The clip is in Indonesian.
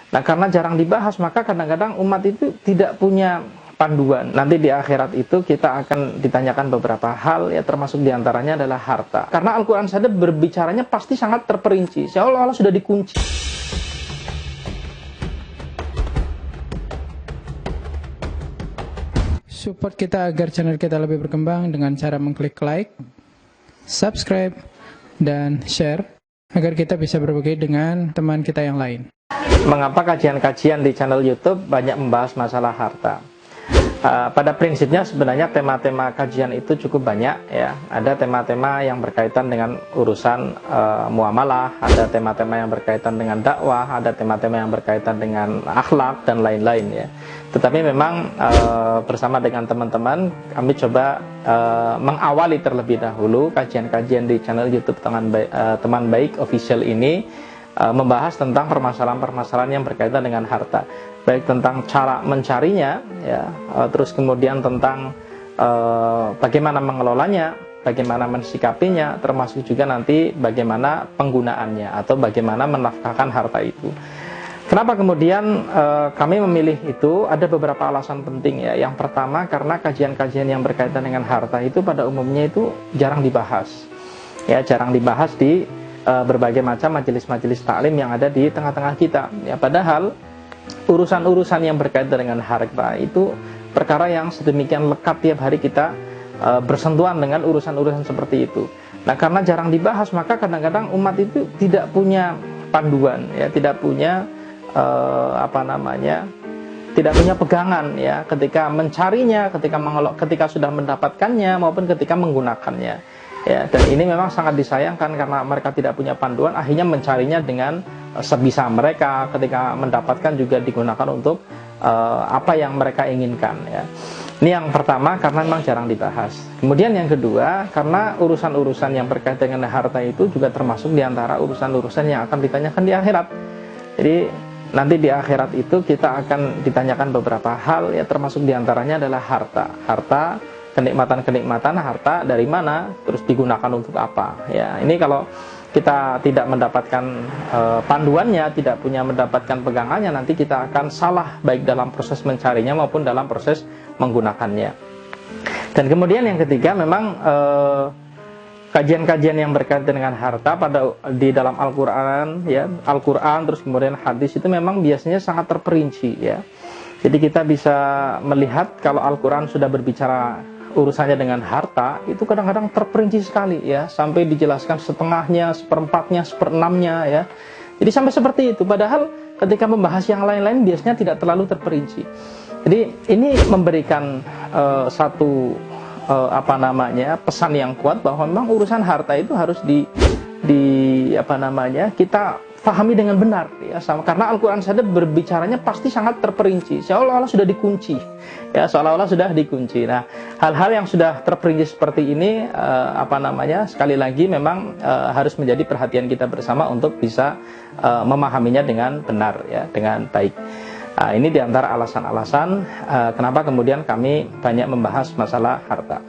Nah, karena jarang dibahas, maka kadang-kadang umat itu tidak punya panduan. Nanti di akhirat itu kita akan ditanyakan beberapa hal, ya termasuk diantaranya adalah harta. Karena Al-Quran saja berbicaranya pasti sangat terperinci, seolah-olah sudah dikunci. Support kita agar channel kita lebih berkembang dengan cara mengklik like, subscribe, dan share agar kita bisa berbagi dengan teman kita yang lain. Mengapa kajian-kajian di channel YouTube banyak membahas masalah harta? Pada prinsipnya sebenarnya tema-tema kajian itu cukup banyak, ya. Ada tema-tema yang berkaitan dengan urusan muamalah, ada tema-tema yang berkaitan dengan dakwah, ada tema-tema yang berkaitan dengan akhlak dan lain-lain, ya. Tetapi memang bersama dengan teman-teman kami coba mengawali terlebih dahulu kajian-kajian di channel YouTube Teman Baik Official ini, membahas tentang permasalahan-permasalahan yang berkaitan dengan harta, baik tentang cara mencarinya, ya, terus kemudian tentang bagaimana mengelolanya, bagaimana mensikapinya, termasuk juga nanti bagaimana penggunaannya atau bagaimana menafkahkan harta itu. Kenapa kemudian kami memilih itu? Ada beberapa alasan penting, ya. Yang pertama, karena kajian-kajian yang berkaitan dengan harta itu pada umumnya itu jarang dibahas, ya, jarang dibahas di berbagai macam majelis-majelis taklim yang ada di tengah-tengah kita, ya. Padahal urusan-urusan yang berkaitan dengan harta itu perkara yang sedemikian lekat, tiap hari kita bersentuhan dengan urusan-urusan seperti itu. Nah, karena jarang dibahas, maka kadang-kadang umat itu tidak punya panduan, ya, tidak punya tidak punya pegangan, ya, ketika mencarinya, ketika sudah mendapatkannya maupun ketika menggunakannya. Ya, dan ini memang sangat disayangkan karena mereka tidak punya panduan, akhirnya mencarinya dengan sebisa mereka, ketika mendapatkan juga digunakan untuk apa yang mereka inginkan, ya. Ini yang pertama, karena memang jarang dibahas. Kemudian yang kedua, karena urusan-urusan yang berkaitan dengan harta itu juga termasuk diantara urusan-urusan yang akan ditanyakan di akhirat. Jadi nanti di akhirat itu kita akan ditanyakan beberapa hal, ya, termasuk diantaranya adalah harta, kenikmatan-kenikmatan harta dari mana, terus digunakan untuk apa, ya. Ini kalau kita tidak mendapatkan panduannya, tidak punya mendapatkan pegangannya, nanti kita akan salah baik dalam proses mencarinya maupun dalam proses menggunakannya. Dan kemudian yang ketiga, memang kajian-kajian yang berkaitan dengan harta di dalam Al-Quran, ya, Al-Quran terus kemudian hadis itu memang biasanya sangat terperinci, ya. Jadi kita bisa melihat kalau Al-Quran sudah berbicara urusannya dengan harta, itu kadang-kadang terperinci sekali, ya, sampai dijelaskan setengahnya, seperempatnya, seperenamnya, ya. Jadi sampai seperti itu, padahal ketika membahas yang lain-lain biasanya tidak terlalu terperinci. Jadi ini memberikan pesan yang kuat bahwa memang urusan harta itu harus kita pahami dengan benar, ya, karena Al-Quran saja berbicaranya pasti sangat terperinci, seolah-olah sudah dikunci, ya, seolah-olah sudah dikunci. Nah, hal-hal yang sudah terperinci seperti ini, sekali lagi memang harus menjadi perhatian kita bersama untuk bisa memahaminya dengan benar, ya, dengan baik. Nah, ini diantara alasan-alasan kenapa kemudian kami banyak membahas masalah harta.